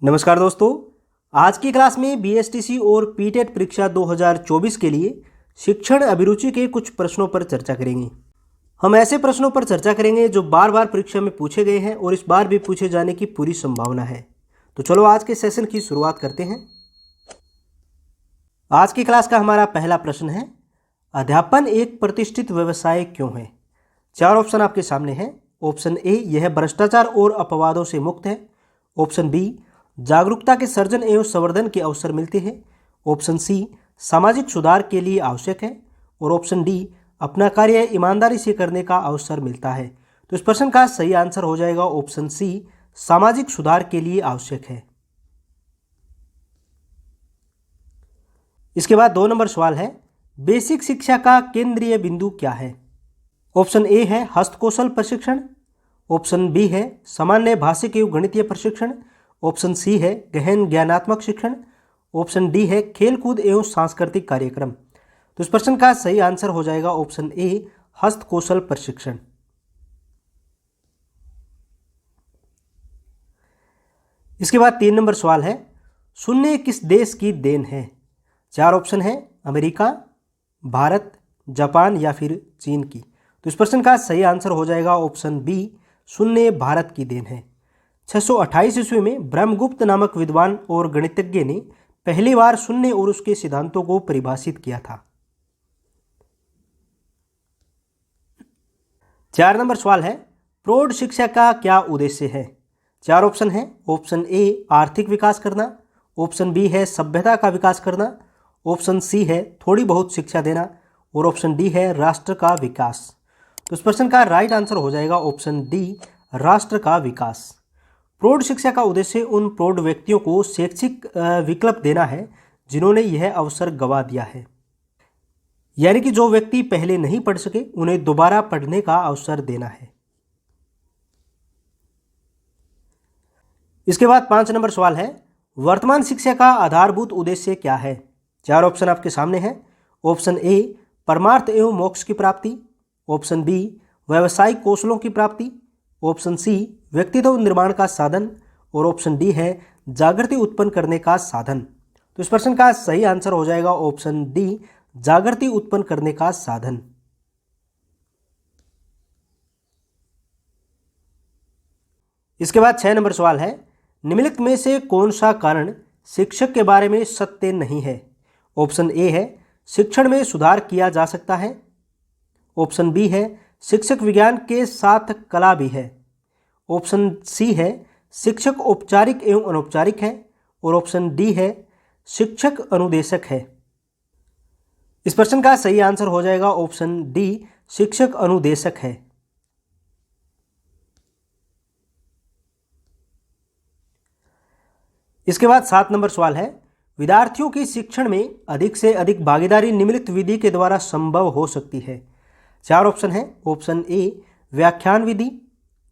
नमस्कार दोस्तों, आज की क्लास में बीएसटीसी और पीटेट परीक्षा 2024 के लिए शिक्षण अभिरुचि के कुछ प्रश्नों पर चर्चा करेंगे। हम ऐसे प्रश्नों पर चर्चा करेंगे जो बार बार परीक्षा में पूछे गए हैं और इस बार भी पूछे जाने की पूरी संभावना है। तो चलो आज के सेशन की शुरुआत करते हैं। आज की क्लास का हमारा पहला प्रश्न है, अध्यापन एक प्रतिष्ठित व्यवसाय क्यों है? 4 ऑप्शन आपके सामने हैं। ऑप्शन ए, यह भ्रष्टाचार और अपवादों से मुक्त है। ऑप्शन बी, जागरूकता के सर्जन एवं संवर्धन के अवसर मिलते हैं। ऑप्शन सी, सामाजिक सुधार के लिए आवश्यक है। और ऑप्शन डी, अपना कार्य ईमानदारी से करने का अवसर मिलता है। तो इस प्रश्न का सही आंसर हो जाएगा ऑप्शन सी, सामाजिक सुधार के लिए आवश्यक है। इसके बाद 2 नंबर सवाल है, बेसिक शिक्षा का केंद्रीय बिंदु क्या है? ऑप्शन ए है हस्तकौशल प्रशिक्षण। ऑप्शन बी है सामान्य भाषिक एवं गणितीय प्रशिक्षण। ऑप्शन सी है गहन ज्ञानात्मक शिक्षण। ऑप्शन डी है खेलकूद एवं सांस्कृतिक कार्यक्रम। तो इस प्रश्न का सही आंसर हो जाएगा ऑप्शन ए, हस्तकौशल प्रशिक्षण। इसके बाद 3 नंबर सवाल है, शून्य किस देश की देन है? 4 ऑप्शन है, अमेरिका, भारत, जापान या फिर चीन की। तो इस प्रश्न का सही आंसर हो जाएगा ऑप्शन बी, शून्य भारत की देन है। 628 ईस्वी में ब्रह्मगुप्त नामक विद्वान और गणितज्ञ ने पहली बार शून्य और उसके सिद्धांतों को परिभाषित किया था। 4 नंबर सवाल है, प्रौढ़ शिक्षा का क्या उद्देश्य है? 4 ऑप्शन है। ऑप्शन ए, आर्थिक विकास करना। ऑप्शन बी है सभ्यता का विकास करना। ऑप्शन सी है थोड़ी बहुत शिक्षा देना। और ऑप्शन डी है राष्ट्र का विकास। तो इस प्रश्न का राइट आंसर हो जाएगा ऑप्शन डी, राष्ट्र का विकास। प्रौढ़ शिक्षा का उद्देश्य उन प्रौढ़ व्यक्तियों को शैक्षिक विकल्प देना है जिन्होंने यह अवसर गंवा दिया है, यानी कि जो व्यक्ति पहले नहीं पढ़ सके उन्हें दोबारा पढ़ने का अवसर देना है। इसके बाद 5 नंबर सवाल है, वर्तमान शिक्षा का आधारभूत उद्देश्य क्या है? 4 ऑप्शन आपके सामने हैं। ऑप्शन ए, परमार्थ एवं मोक्ष की प्राप्ति। ऑप्शन बी, व्यावसायिक कौशलों की प्राप्ति। ऑप्शन सी, व्यक्तित्व निर्माण का साधन। और ऑप्शन डी है जागृति उत्पन्न करने का साधन। तो इस प्रश्न का सही आंसर हो जाएगा ऑप्शन डी, जागृति उत्पन्न करने का साधन। इसके बाद 6 नंबर सवाल है, निम्नलिखित में से कौन सा कारण शिक्षक के बारे में सत्य नहीं है? ऑप्शन ए है शिक्षण में सुधार किया जा सकता है। ऑप्शन बी है शिक्षक विज्ञान के साथ कला भी है। ऑप्शन सी है शिक्षक औपचारिक एवं अनौपचारिक है। और ऑप्शन डी है शिक्षक अनुदेशक है। इस प्रश्न का सही आंसर हो जाएगा ऑप्शन डी, शिक्षक अनुदेशक है। इसके बाद 7 नंबर सवाल है, विद्यार्थियों की शिक्षण में अधिक से अधिक भागीदारी निम्नलिखित विधि के द्वारा संभव हो सकती है। 4 ऑप्शन है। ऑप्शन ए, व्याख्यान विधि।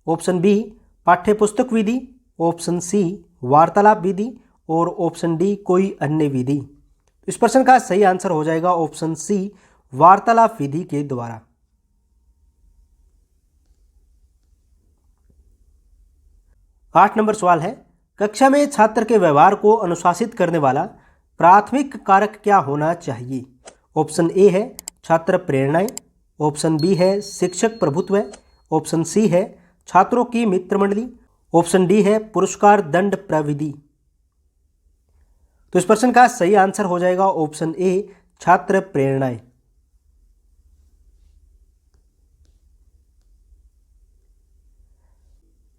ऑप्शन बी, पाठ्यपुस्तक विधि। ऑप्शन सी, वार्तालाप विधि। और ऑप्शन डी, कोई अन्य विधि। इस प्रश्न का सही आंसर हो जाएगा ऑप्शन सी, वार्तालाप विधि के द्वारा। 8 नंबर सवाल है, कक्षा में छात्र के व्यवहार को अनुशासित करने वाला प्राथमिक कारक क्या होना चाहिए? ऑप्शन ए है छात्र प्रेरणाएं। ऑप्शन बी है शिक्षक प्रभुत्व। ऑप्शन सी है छात्रों की मित्र मंडली। ऑप्शन डी है पुरस्कार दंड प्रविधि। तो इस प्रश्न का सही आंसर हो जाएगा ऑप्शन ए, छात्र प्रेरणाएं।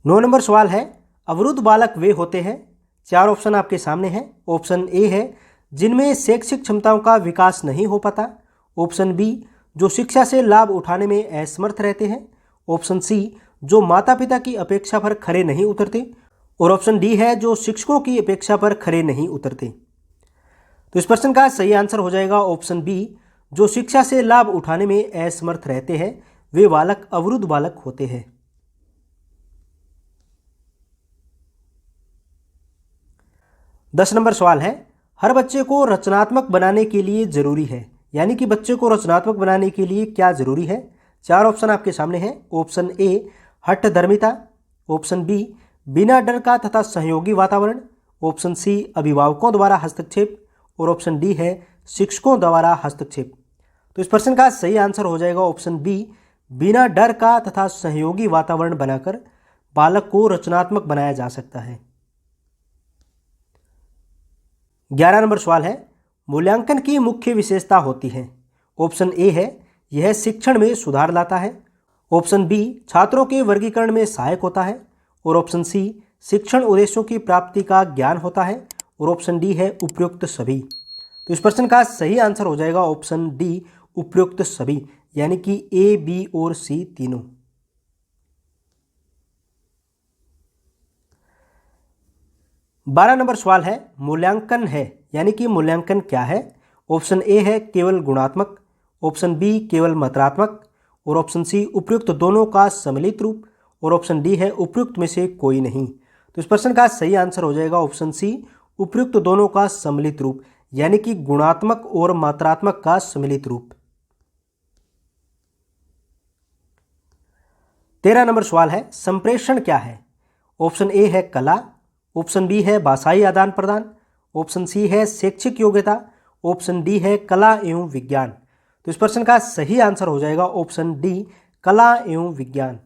9 नंबर सवाल है, अवरुद्ध बालक वे होते हैं। 4 ऑप्शन आपके सामने हैं। ऑप्शन ए है जिनमें शैक्षिक क्षमताओं का विकास नहीं हो पाता। ऑप्शन बी, जो शिक्षा से लाभ उठाने में असमर्थ रहते हैं। ऑप्शन सी, जो माता पिता की अपेक्षा पर खरे नहीं उतरते। और ऑप्शन डी है जो शिक्षकों की अपेक्षा पर खरे नहीं उतरते। तो इस प्रश्न का सही आंसर हो जाएगा ऑप्शन बी, जो शिक्षा से लाभ उठाने में असमर्थ रहते हैं वे बालक अवरुद्ध बालक होते हैं। 10 नंबर सवाल है, हर बच्चे को रचनात्मक बनाने के लिए जरूरी है, यानी कि बच्चे को रचनात्मक बनाने के लिए क्या जरूरी है? 4 ऑप्शन आपके सामने हैं। ऑप्शन ए, हठधर्मिता। ऑप्शन बी, बिना डर का तथा सहयोगी वातावरण। ऑप्शन सी अभिभावकों द्वारा हस्तक्षेप और ऑप्शन डी है शिक्षकों द्वारा हस्तक्षेप। तो इस प्रश्न का सही आंसर हो जाएगा ऑप्शन बी, बिना डर का तथा सहयोगी वातावरण बनाकर बालक को रचनात्मक बनाया जा सकता है। 11 नंबर सवाल है, मूल्यांकन की मुख्य विशेषता होती है। ऑप्शन ए है यह शिक्षण में सुधार लाता है, ऑप्शन बी छात्रों के वर्गीकरण में सहायक होता है, और ऑप्शन सी शिक्षण उद्देश्यों की प्राप्ति का ज्ञान होता है, और ऑप्शन डी है उपयुक्त सभी। तो इस प्रश्न का सही आंसर हो जाएगा ऑप्शन डी, उपयुक्त सभी, यानी कि ए, बी और सी तीनों। 12 नंबर सवाल है, मूल्यांकन है यानी कि मूल्यांकन क्या है। ऑप्शन ए है केवल गुणात्मक, ऑप्शन बी केवल मात्रात्मक, और ऑप्शन सी उपयुक्त दोनों का सम्मिलित रूप, और ऑप्शन डी है उपयुक्त में से कोई नहीं। तो इस प्रश्न का सही आंसर हो जाएगा ऑप्शन सी, उपयुक्त दोनों का सम्मिलित रूप, यानी कि गुणात्मक और मात्रात्मक का सम्मिलित रूप। 13 नंबर सवाल है, संप्रेषण क्या है। ऑप्शन ए है कला, ऑप्शन बी है भाषाई आदान प्रदान, ऑप्शन सी है शैक्षिक योग्यता, ऑप्शन डी है कला एवं विज्ञान। तो इस प्रश्न का सही आंसर हो जाएगा ऑप्शन डी, कला एवं विज्ञान।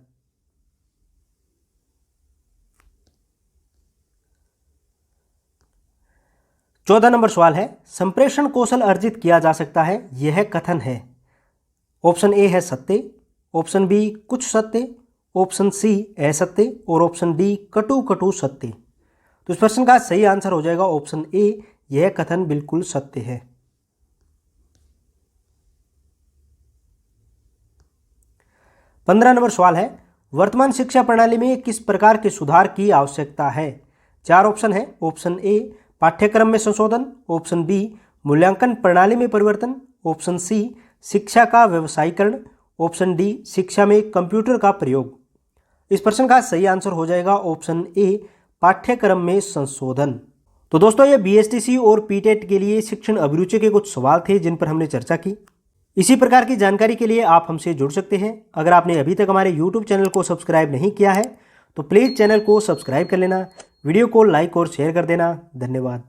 14 नंबर सवाल है, संप्रेषण कौशल अर्जित किया जा सकता है, यह कथन है। ऑप्शन ए है सत्य, ऑप्शन बी कुछ सत्य, ऑप्शन सी असत्य, और ऑप्शन डी कटु कटु सत्य। तो इस प्रश्न का सही आंसर हो जाएगा ऑप्शन ए, यह कथन बिल्कुल सत्य है। 15 नंबर सवाल है, वर्तमान शिक्षा प्रणाली में किस प्रकार के सुधार की आवश्यकता है। 4 ऑप्शन है। ऑप्शन ए पाठ्यक्रम में संशोधन, ऑप्शन बी मूल्यांकन प्रणाली में परिवर्तन, ऑप्शन सी शिक्षा का व्यवसायीकरण, ऑप्शन डी शिक्षा में कंप्यूटर का प्रयोग। इस प्रश्न का सही आंसर हो जाएगा ऑप्शन ए, पाठ्यक्रम में संशोधन। तो दोस्तों, ये बीएसटीसी और पीटेट के लिए शिक्षण अभिरुचि के कुछ सवाल थे जिन पर हमने चर्चा की। इसी प्रकार की जानकारी के लिए आप हमसे जुड़ सकते हैं। अगर आपने अभी तक हमारे YouTube चैनल को सब्सक्राइब नहीं किया है तो प्लीज़ चैनल को सब्सक्राइब कर लेना, वीडियो को लाइक और शेयर कर देना। धन्यवाद।